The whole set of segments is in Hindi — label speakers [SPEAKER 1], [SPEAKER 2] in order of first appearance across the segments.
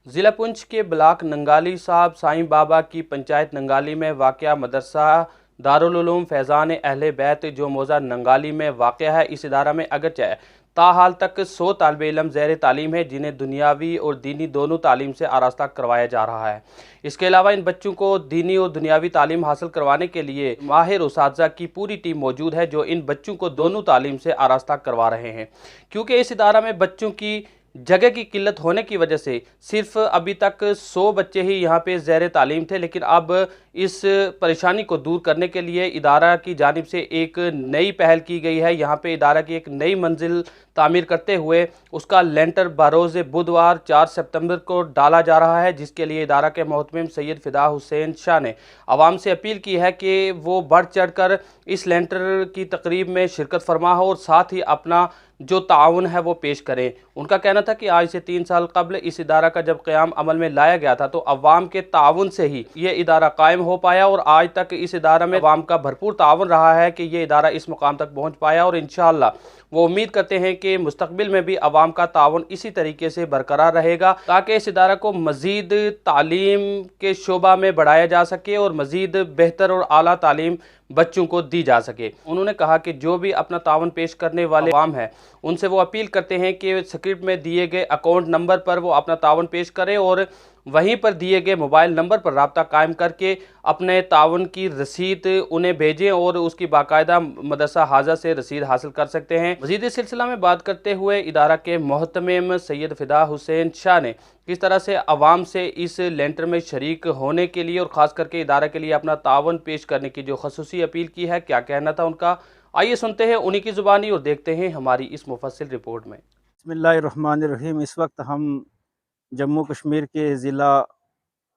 [SPEAKER 1] जिला पुंछ के ब्लॉक नंगाली साहब साईं बाबा की पंचायत नंगाली में वाक़या मदरसा दारुल उलूम फैज़ान अहले बैत जो मौज़ा नंगाली में वाक़या है। इस इदारा में अगरचे ताहाल तक 100 तालिब इल्म ज़ेर तालीम है जिन्हें दुनियावी और दीनी दोनों तालीम से आरास्ता करवाया जा रहा है। इसके अलावा इन बच्चों को दीनी और दुनियावी तालीम हासिल करवाने के लिए माहिर उसातिज़ा की पूरी टीम मौजूद है जो इन बच्चों को दोनों तालीम से आरास्ता करवा रहे हैं। क्योंकि इस इदारा में बच्चों की जगह की किल्लत होने की वजह से सिर्फ अभी तक 100 बच्चे ही यहाँ पे ज़ेर तालीम थे, लेकिन अब इस परेशानी को दूर करने के लिए इदारा की जानिब से एक नई पहल की गई है। यहाँ पे इदारा की एक नई मंजिल तामीर करते हुए उसका लेंटर बरोज़ बुधवार 4 सितंबर को डाला जा रहा है, जिसके लिए इदारा के मोहतमिम सैयद फ़िदा हुसैन शाह ने आवाम से अपील की है कि वो बढ़ चढ़ कर इस लेंटर की तकरीब में शिरकत फरमा हो और साथ ही अपना जो ताउन है वो पेश करें। उनका कहना था कि आज से 3 साल कबल इस इदारा का जब क़याम अमल में लाया गया था तो अवाम के ताउन से ही ये इदारा कायम हो पाया और आज तक इस इदारा में अवाम का भरपूर ताउन रहा है कि ये इदारा इस मुकाम तक पहुँच पाया और इंशाअल्लाह वो उम्मीद करते हैं कि मुस्तकबिल में भी अवाम का ताउन इसी तरीके से बरकरार रहेगा ताकि इस इदारा को मज़ीद तालीम के शोबा में बढ़ाया जा सके और मज़ीद बेहतर और आला तालीम बच्चों को दी जा सके। उन्होंने कहा कि जो भी अपना ताउन पेश करने वाले अवाम है उनसे वो अपील करते हैं कि स्क्रिप्ट में दिए गए अकाउंट नंबर पर वो अपना ताउन पेश करें और वहीं पर दिए गए मोबाइल नंबर पर राब्ता कायम करके अपने ताउन की रसीद उन्हें भेजें और उसकी बाकायदा मदरसा हाजा से रसीद हासिल कर सकते हैं। मज़ीद इस सिलसिला में बात करते हुए इदारा के मोहतमिम सैयद फ़िदा हुसैन शाह ने किस तरह से अवाम से इस लेंटर में शरीक होने के लिए और ख़ास करके इदारा के लिए अपना ताउन पेश करने की जो खसूसी अपील की है, क्या कहना था उनका, आइए सुनते हैं उन्हीं की ज़ुबानी और देखते हैं हमारी इस मुफस्सिल रिपोर्ट में।
[SPEAKER 2] बिस्मिल्लाहिर्रहमानिर्रहीम। इस वक्त हम जम्मू कश्मीर के ज़िला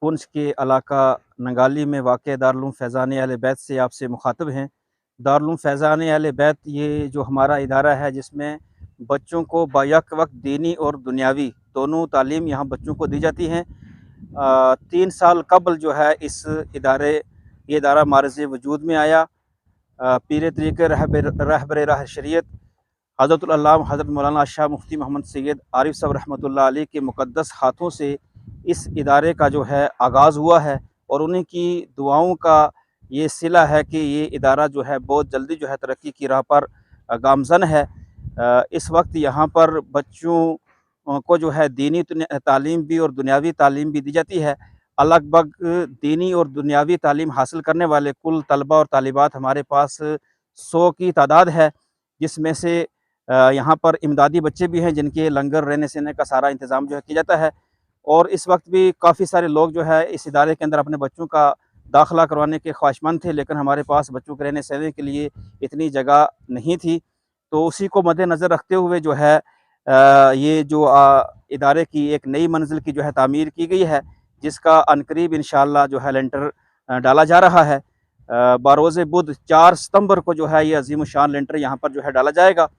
[SPEAKER 2] पुंछ के इलाका नंगाली में वाक़ दारुल उलूम फैज़ान अहले बैत से आपसे मुखातब हैं। दारुल उलूम फैज़ान अहले बैत ये जो हमारा इदारा है जिसमें बच्चों को बायक वक्त दीनी और दुनियावी दोनों तालीम यहाँ बच्चों को दी जाती हैं। 3 साल कबल जो है ये इदारा मारज़ वजूद में आया। पीर तरीक़े रहबर राह शरीयत हज़रतुल अल्लामा हज़रत मौलाना शाह मुफ्ती मोहम्मद सैयद आरिफ साहब रहमतुल्लाह अलैह के मुक़द्दस हाथों से इस इदारे का जो है आगाज़ हुआ है और उन्हीं की दुआओं का ये सिला है कि ये इदारा जो है बहुत जल्दी जो है तरक्की की राह पर गामज़न है। इस वक्त यहाँ पर बच्चों को जो है दीनी तालीम भी और दुनियावी तालीम भी दी जाती है। लगभग दीनी और दुनियावी तालीम हासिल करने वाले कुल तलबा और तालिबात हमारे पास 100 की तादाद है, जिसमें से यहाँ पर इमदादी बच्चे भी हैं जिनके लंगर रहने सहने का सारा इंतज़ाम जो है किया जाता है। और इस वक्त भी काफ़ी सारे लोग जो है इस इदारे के अंदर अपने बच्चों का दाखिला करवाने के ख्वाहिशमंद थे, लेकिन हमारे पास बच्चों के रहने सहने के लिए इतनी जगह नहीं थी। तो उसी को मद्देनज़र रखते हुए जो है ये जो इदारे की एक नई मंजिल की जो है तामीर की गई है, जिसका अनकरीब इंशाअल्लाह जो है लेंटर डाला जा रहा है। बरोज़ बुध 4 सितंबर को जो है ये अज़ीम शान लेंटर यहाँ पर जो है डाला जाएगा,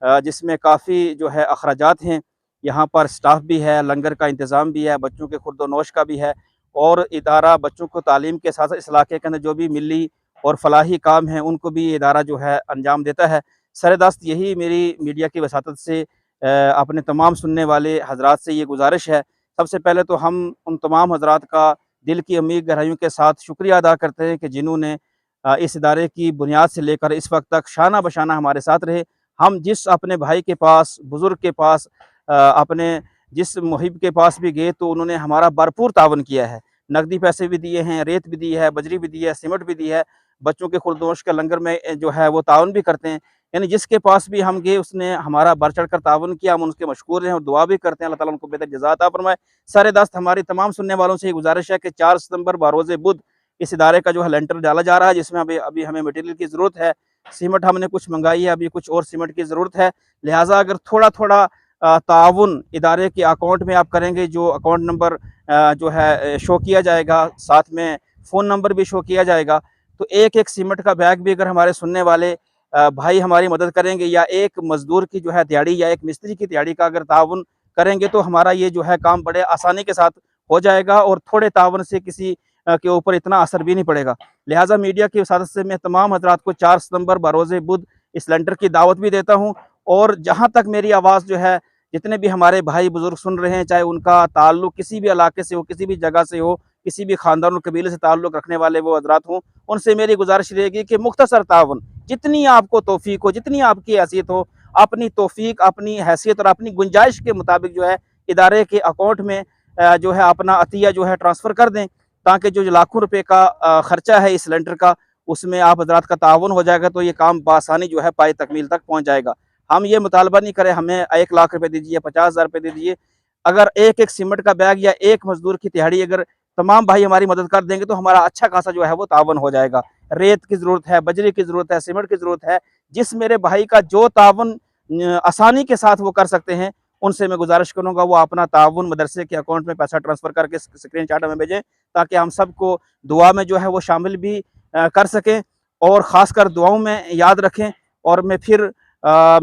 [SPEAKER 2] जिसमें काफ़ी जो है अखराजात हैं। यहाँ पर स्टाफ भी है, लंगर का इंतज़ाम भी है, बच्चों के खुर्द नोश का भी है और इदारा बच्चों को तालीम के साथ साथ इस इलाके के अंदर जो भी मिली और फलाही काम हैं उनको भी ये इदारा जो है अंजाम देता है। सरेदस्त यही मेरी मीडिया की वसातत से अपने तमाम सुनने वाले हजरात से ये गुजारिश है। सबसे पहले तो हम उन तमाम हजरात का दिल की अमीर गहराइयों के साथ शुक्रिया अदा करते हैं कि जिन्होंने इस इदारे की बुनियाद से लेकर इस वक्त तक शाना बशाना हमारे साथ रहे। हम जिस अपने भाई के पास, बुज़ुर्ग के पास, अपने जिस मुहिब के पास भी गए तो उन्होंने हमारा भरपूर तावन किया है। नकदी पैसे भी दिए हैं, रेत भी दी है, बजरी भी दी है, सीमेंट भी दी है। बच्चों के खुर्दोश के लंगर में जो है वो तावन भी करते हैं। यानी जिसके पास भी हम गए उसने हमारा बढ़ चढ़ कर तावन किया, हम उनके मशकूर हैं और दुआ भी करते हैं अल्लाह ताला उनको बेहतर जज़ा अता फरमाए। सारे दस्त हमारी तमाम सुनने वालों से ये गुजारिश है कि 4 सितंबर बरोज़ बुध इस इदारे का जो है लेंटर डाला जा रहा है, जिसमें अभी हमें मटेरियल की ज़रूरत है। सीमेंट हमने कुछ मंगाई है, अभी कुछ और सीमेंट की ज़रूरत है। लिहाजा अगर थोड़ा थोड़ा ताउन इदारे के अकाउंट में आप करेंगे, जो अकाउंट नंबर जो है शो किया जाएगा, साथ में फ़ोन नंबर भी शो किया जाएगा, तो एक एक सीमेंट का बैग भी अगर हमारे सुनने वाले भाई हमारी मदद करेंगे या एक मज़दूर की जो है दिहाड़ी या एक मिस्त्री की दिहाड़ी का अगर ताउन करेंगे तो हमारा ये जो है काम बड़े आसानी के साथ हो जाएगा और थोड़े ताउन से किसी के ऊपर इतना असर भी नहीं पड़ेगा। लिहाजा मीडिया की वसातत से मैं तमाम हजरात को 4 सितंबर बरोज़ बुध इस लेंटर की दावत भी देता हूँ और जहाँ तक मेरी आवाज़ जो है जितने भी हमारे भाई बुजुर्ग सुन रहे हैं, चाहे उनका ताल्लुक किसी भी इलाके से हो, किसी भी जगह से हो, किसी भी खानदान और कबीले से ताल्लुक रखने वाले वो हजरात हों, उनसे मेरी गुजारिश रहेगी कि मुख्तसर ताउन, जितनी आपको तौफीक हो, जितनी आपकी हैसियत हो, अपनी तौफीक, अपनी हैसियत और अपनी गुंजाइश के मुताबिक जो है इदारे के अकाउंट में जो है अपना अतिया जो है ट्रांसफ़र कर दें, ताकि जो लाखों रुपए का खर्चा है इस सिलेंडर का, उसमें आप हजरात का ताउन हो जाएगा, तो ये काम बआसानी जो है पाए तकमील तक पहुँच जाएगा। हम ये मुतालबा नहीं करें हमें 1 लाख रुपए दीजिए, 50,000 रुपए दे दीजिए। अगर एक-एक सीमेंट का बैग या एक मजदूर की दिहाड़ी अगर तमाम भाई हमारी मदद कर देंगे, तो हमारा अच्छा खासा जो है वो तावन हो जाएगा। रेत की ज़रूरत है, बजरी की ज़रूरत है, सीमेंट की ज़रूरत है। जिस मेरे भाई का जो तावन आसानी के साथ वो कर सकते हैं, उनसे मैं गुजारिश करूँगा वो अपना ताउन मदरसे के अकाउंट में पैसा ट्रांसफ़र करके स्क्रीनशॉट हमें भेजें, ताकि हम सबको दुआ में जो है वो शामिल भी कर सकें और ख़ासकर दुआओं में याद रखें। और मैं फिर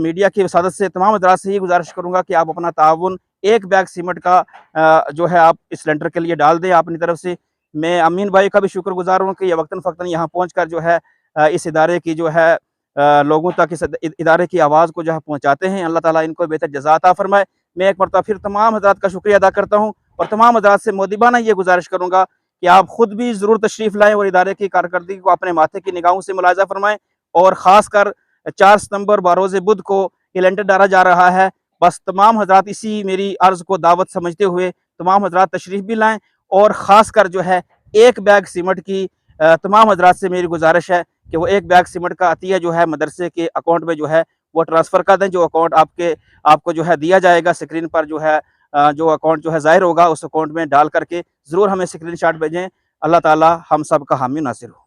[SPEAKER 2] मीडिया की वसादत से तमाम हज़रात से ये गुजारिश करूँगा कि आप अपना ताउन एक बैग सीमेंट का जो है आप इस सिलेंडर के लिए डाल दें अपनी तरफ से। मैं अमीन भाई का भी शुक्रगुज़ार हूँ कि ये वक्तन-फ़क्तन यहाँ पहुँच कर जो है इस इदारे की जो है लोगों तक इस इदारे की आवाज़ को जो है पहुँचाते हैं। अल्लाह ताला इनको बेहतर जज़ा अता फ़रमाए। मैं एक मरतबा फिर तमाम हज़रात का शुक्रिया अदा करता हूँ और तमाम हज़रात से मोदिबाना ये गुजारिश करूँगा कि आप ख़ुद भी ज़रूर तशरीफ़ लाएँ और इदारे की कारकर्दगी को अपने माथे की निगाहों से मुलाहिज़ा फ़रमाएँ। और ख़ासकर 4 सितंबर बरोज़ बुध को ये लेंटर डाला जा रहा है। बस तमाम हज़रात इसी मेरी अर्ज़ को दावत समझते हुए तमाम हज़रात तशरीफ़ भी लाएँ और ख़ासकर जो है एक बैग सीमेंट की तमाम हज़रात से मेरी गुजारिश है कि वो एक बैग सीमेंट का अतिया जो है मदरसे के अकाउंट में जो है वो ट्रांसफ़र कर दें। जो अकाउंट आपको जो है दिया जाएगा स्क्रीन पर जो है जो अकाउंट जो है ज़ाहिर होगा, उस अकाउंट में डाल करके ज़रूर हमें स्क्रीनशॉट भेजें। अल्लाह ताला हम सब का हामी नासिर हो।